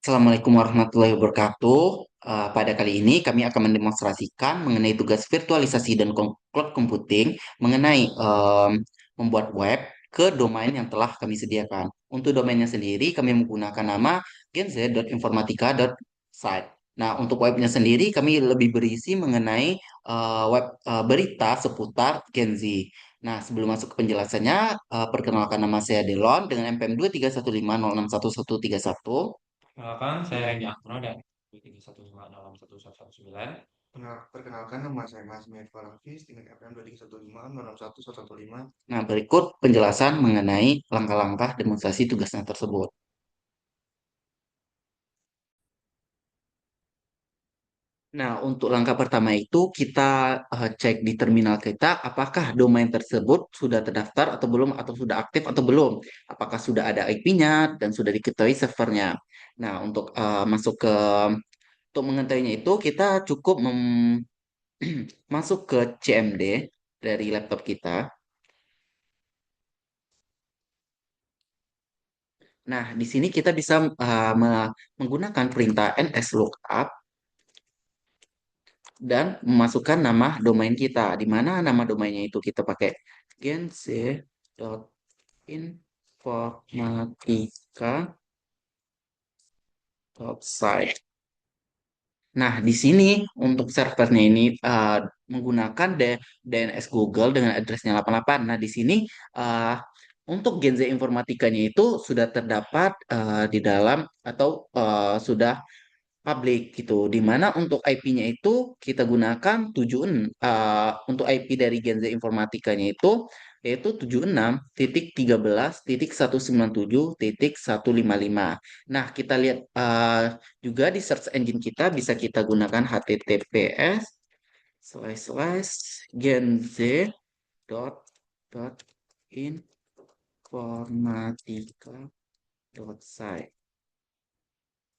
Assalamualaikum warahmatullahi wabarakatuh. Pada kali ini kami akan mendemonstrasikan mengenai tugas virtualisasi dan cloud computing mengenai membuat web ke domain yang telah kami sediakan. Untuk domainnya sendiri kami menggunakan nama genz.informatika.site. Nah, untuk webnya sendiri kami lebih berisi mengenai web berita seputar Gen Z. Nah, sebelum masuk ke penjelasannya, perkenalkan nama saya Delon dengan NPM 23150613131. Perkenalkan, saya Randy Akrono dari 231560111. Perkenalkan nama saya Mas Mirfa Hafiz dengan FM 231506115. Nah, berikut penjelasan mengenai langkah-langkah demonstrasi tugasnya tersebut. Nah, untuk langkah pertama itu kita cek di terminal kita apakah domain tersebut sudah terdaftar atau belum, atau sudah aktif atau belum. Apakah sudah ada IP-nya dan sudah diketahui servernya. Nah, masuk ke untuk mengetahuinya itu kita cukup masuk ke CMD dari laptop kita. Nah, di sini kita bisa menggunakan perintah nslookup dan memasukkan nama domain kita, di mana nama domainnya itu kita pakai genz.informatika.site. Nah, di sini untuk servernya ini menggunakan DNS Google dengan addressnya 88. Nah, di sini uh, untuk Gen Z informatikanya itu sudah terdapat di dalam atau sudah public gitu. Di mana untuk IP-nya itu kita gunakan untuk IP dari Gen Z informatikanya itu yaitu 76.13.197.155. Nah, kita lihat juga di search engine kita bisa kita gunakan https slash slash genz dot dot informatika dot site.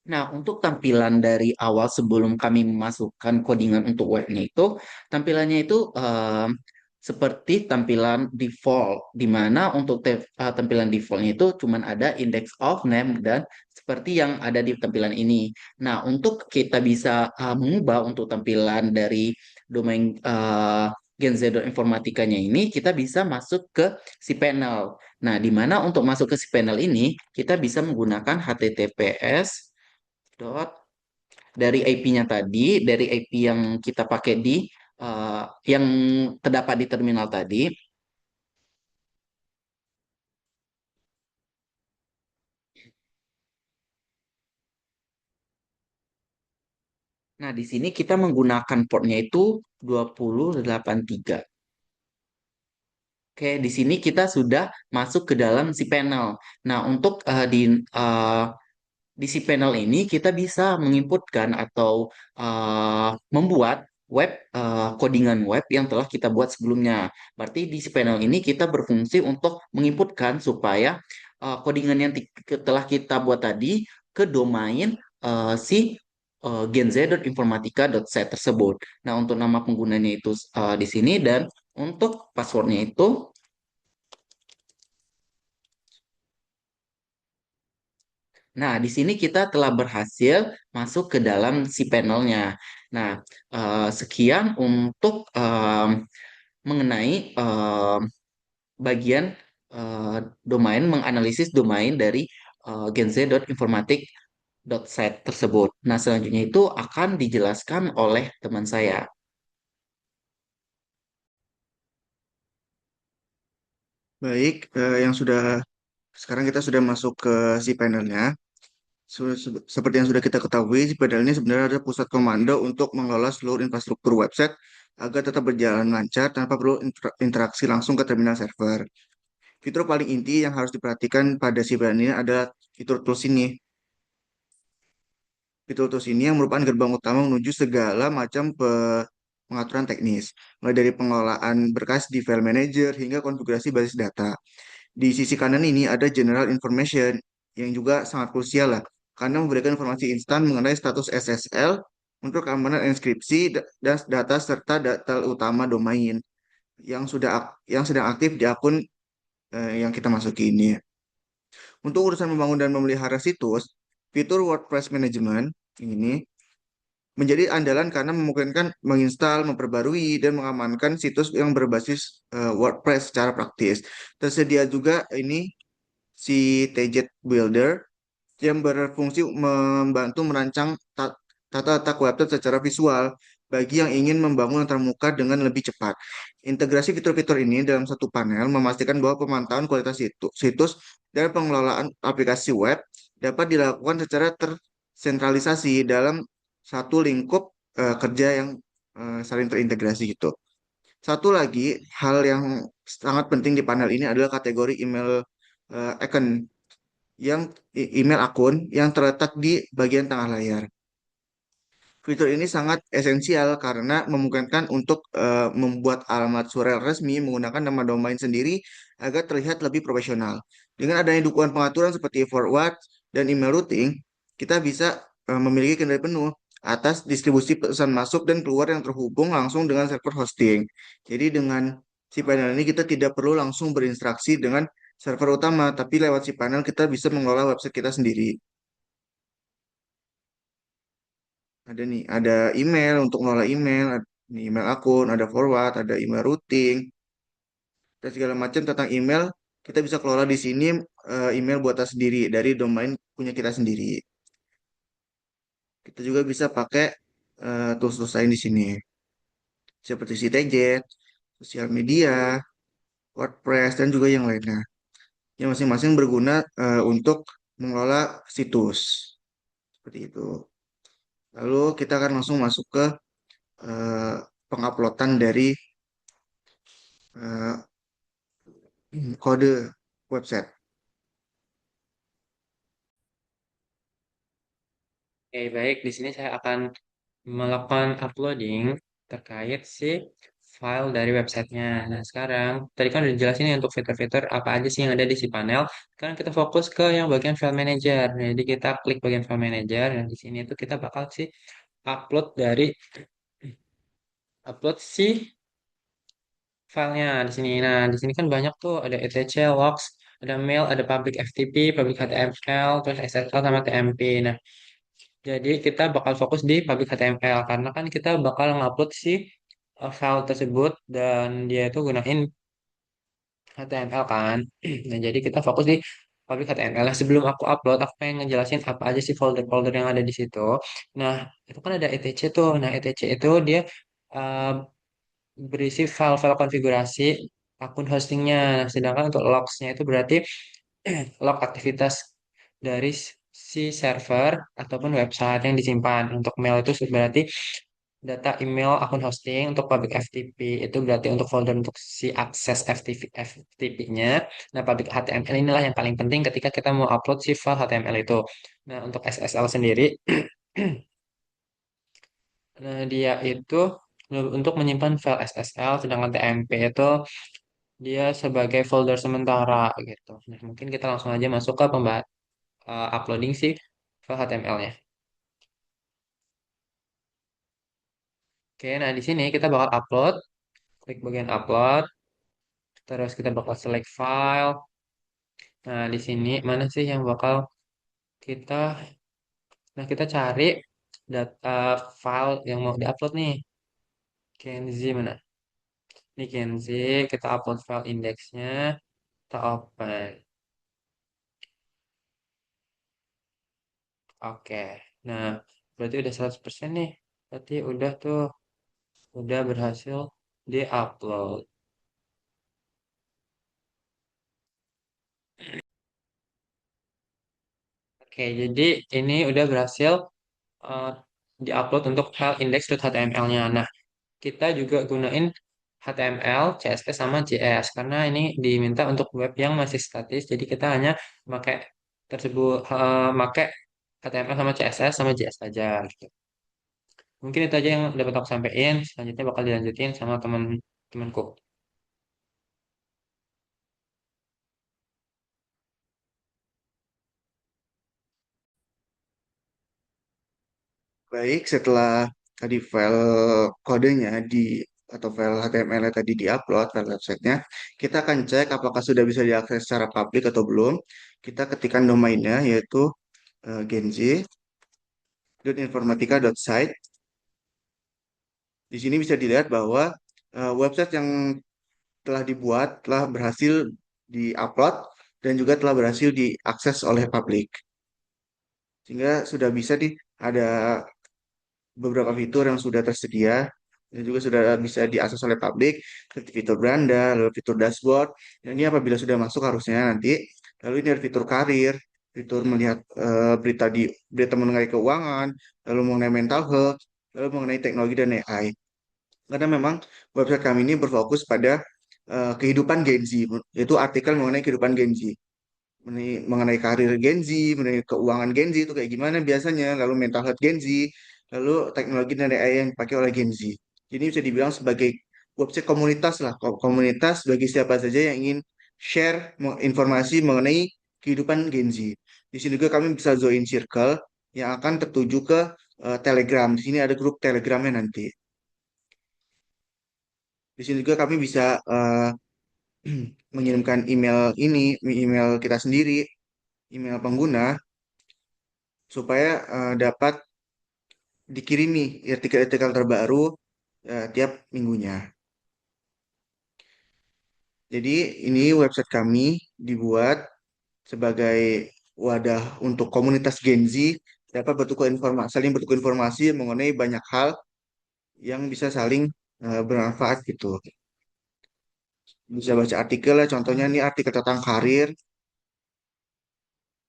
Nah, untuk tampilan dari awal sebelum kami memasukkan codingan untuk webnya itu, tampilannya itu seperti tampilan default, di mana untuk tampilan defaultnya itu cuman ada index of name dan seperti yang ada di tampilan ini. Nah, untuk kita bisa mengubah untuk tampilan dari domain Genz informatikanya ini, kita bisa masuk ke si panel. Nah, di mana untuk masuk ke si panel ini, kita bisa menggunakan HTTPS dot dari IP-nya tadi, dari IP yang kita pakai uh, yang terdapat di terminal tadi. Nah, di sini kita menggunakan portnya itu 2083. Oke, di sini kita sudah masuk ke dalam si panel. Nah, untuk di si panel ini kita bisa menginputkan atau membuat codingan web yang telah kita buat sebelumnya. Berarti di si panel ini kita berfungsi untuk menginputkan supaya codingan yang telah kita buat tadi ke domain si genz.informatika.site tersebut. Nah, untuk nama penggunanya itu di sini dan untuk passwordnya itu. Nah, di sini kita telah berhasil masuk ke dalam si panelnya. Nah, sekian untuk mengenai bagian eh, domain, menganalisis domain dari genz.informatik.site tersebut. Nah, selanjutnya itu akan dijelaskan oleh teman saya. Baik, yang sudah sekarang kita sudah masuk ke si panelnya. Seperti yang sudah kita ketahui, si panel ini sebenarnya adalah pusat komando untuk mengelola seluruh infrastruktur website agar tetap berjalan lancar tanpa perlu interaksi langsung ke terminal server. Fitur paling inti yang harus diperhatikan pada si panel ini adalah fitur tools ini. Fitur tools ini yang merupakan gerbang utama menuju segala macam pengaturan teknis, mulai dari pengelolaan berkas di file manager hingga konfigurasi basis data. Di sisi kanan ini ada general information yang juga sangat krusial lah, karena memberikan informasi instan mengenai status SSL untuk keamanan enkripsi dan data serta data utama domain yang sedang aktif di akun yang kita masuki ini. Untuk urusan membangun dan memelihara situs, Fitur WordPress Management ini menjadi andalan karena memungkinkan menginstal, memperbarui, dan mengamankan situs yang berbasis WordPress secara praktis. Tersedia juga ini si Tejet Builder yang berfungsi membantu merancang tata letak website secara visual bagi yang ingin membangun antarmuka dengan lebih cepat. Integrasi fitur-fitur ini dalam satu panel memastikan bahwa pemantauan kualitas situs dan pengelolaan aplikasi web dapat dilakukan secara tersentralisasi dalam satu lingkup kerja yang saling terintegrasi gitu. Satu lagi hal yang sangat penting di panel ini adalah kategori email account yang email akun yang terletak di bagian tengah layar. Fitur ini sangat esensial karena memungkinkan untuk membuat alamat surel resmi menggunakan nama domain sendiri agar terlihat lebih profesional. Dengan adanya dukungan pengaturan seperti forward dan email routing, kita bisa memiliki kendali penuh atas distribusi pesan masuk dan keluar yang terhubung langsung dengan server hosting. Jadi dengan si panel ini kita tidak perlu langsung berinteraksi dengan server utama, tapi lewat si panel kita bisa mengelola website kita sendiri. Ada nih, ada email untuk ngelola email, ada nih email akun, ada forward, ada email routing, dan segala macam tentang email kita bisa kelola di sini email buatan sendiri dari domain punya kita sendiri. Kita juga bisa pakai tools-tools lain di sini, seperti CTJ, sosial media, WordPress, dan juga yang lainnya. Yang masing-masing berguna untuk mengelola situs. Seperti itu. Lalu kita akan langsung masuk ke eh, penguploadan dari eh, kode website. Oke, baik. Di sini saya akan melakukan uploading terkait si file dari websitenya. Nah, sekarang tadi kan udah dijelasin nih untuk fitur-fitur apa aja sih yang ada di si panel. Sekarang kita fokus ke yang bagian file manager. Nah, jadi kita klik bagian file manager. Dan di sini tuh kita bakal sih upload si filenya di sini. Nah, di sini kan banyak tuh ada etc, logs, ada mail, ada public FTP, public HTML, terus SSL sama TMP. Nah, jadi kita bakal fokus di public HTML karena kan kita bakal ngupload si file tersebut dan dia itu gunain HTML kan. Nah, jadi kita fokus di public HTML. Nah, sebelum aku upload, aku pengen ngejelasin apa aja sih folder-folder yang ada di situ. Nah, itu kan ada etc tuh. Nah, etc itu dia uh, berisi file-file konfigurasi akun hostingnya. Nah, sedangkan untuk logs-nya itu berarti log aktivitas dari si server ataupun website yang disimpan. Untuk mail itu berarti data email akun hosting. Untuk public FTP itu berarti untuk folder untuk si akses FTP-nya. Nah, public HTML inilah yang paling penting ketika kita mau upload si file HTML itu. Nah, untuk SSL sendiri, nah, dia itu untuk menyimpan file SSL, sedangkan TMP itu dia sebagai folder sementara gitu. Nah, mungkin kita langsung aja masuk ke uploading si file HTML-nya. Oke, nah di sini kita bakal upload, klik bagian upload, terus kita bakal select file. Nah, di sini mana sih yang bakal kita, nah kita cari data file yang mau diupload nih. Kenzi mana? Ini Kenzi, kita upload file indeksnya, kita open. Oke, nah berarti udah 100% nih. Berarti udah tuh, udah berhasil di-upload. Oke, jadi ini udah berhasil uh, diupload untuk file index.html-nya. Nah, kita juga gunain HTML, CSS, sama JS karena ini diminta untuk web yang masih statis. Jadi kita hanya pakai pakai HTML sama CSS sama JS aja gitu. Mungkin itu aja yang dapat aku sampaikan. Selanjutnya bakal dilanjutin sama teman-temanku. Baik, setelah tadi file kodenya di atau file HTML tadi diupload file websitenya, kita akan cek apakah sudah bisa diakses secara publik atau belum. Kita ketikkan domainnya yaitu genzi.informatika.site. Di sini bisa dilihat bahwa website yang telah dibuat telah berhasil diupload dan juga telah berhasil diakses oleh publik. Sehingga sudah bisa ada beberapa fitur yang sudah tersedia dan juga sudah bisa diakses oleh publik seperti fitur beranda, lalu fitur dashboard. Dan ini apabila sudah masuk harusnya nanti. Lalu ini ada fitur karir, fitur melihat berita mengenai keuangan, lalu mengenai mental health, lalu mengenai teknologi dan AI. Karena memang website kami ini berfokus pada kehidupan Gen Z, yaitu artikel mengenai kehidupan Gen Z, mengenai karir Gen Z, mengenai keuangan Gen Z itu kayak gimana biasanya, lalu mental health Gen Z, lalu teknologi dan AI yang dipakai oleh Gen Z. Jadi bisa dibilang sebagai website komunitas lah, komunitas bagi siapa saja yang ingin share informasi mengenai kehidupan Gen Z. Di sini juga kami bisa join circle yang akan tertuju ke Telegram. Di sini ada grup Telegramnya nanti. Di sini juga kami bisa mengirimkan email kita sendiri, email pengguna, supaya dapat dikirimi artikel-artikel terbaru tiap minggunya. Jadi ini website kami dibuat sebagai wadah untuk komunitas Gen Z dapat saling bertukar informasi mengenai banyak hal yang bisa saling bermanfaat gitu. Bisa baca artikel lah, contohnya ini artikel tentang karir,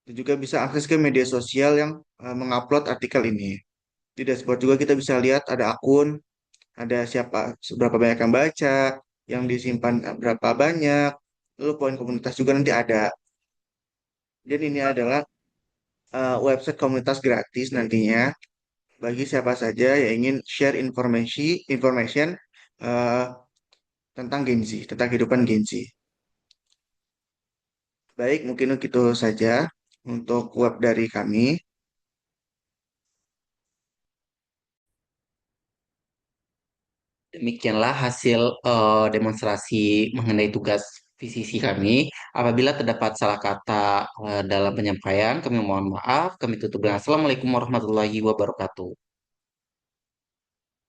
dan juga bisa akses ke media sosial yang mengupload artikel ini. Di dashboard juga kita bisa lihat ada akun, ada seberapa banyak yang baca, yang disimpan berapa banyak, lalu poin komunitas juga nanti ada. Dan ini adalah website komunitas gratis nantinya bagi siapa saja yang ingin share information eh, tentang Gen Z, tentang kehidupan Gen Z. Baik, mungkin itu saja untuk web dari kami. Demikianlah hasil demonstrasi mengenai tugas visisi kami. Apabila terdapat salah kata dalam penyampaian, kami mohon maaf. Kami tutup dengan Assalamualaikum warahmatullahi wabarakatuh.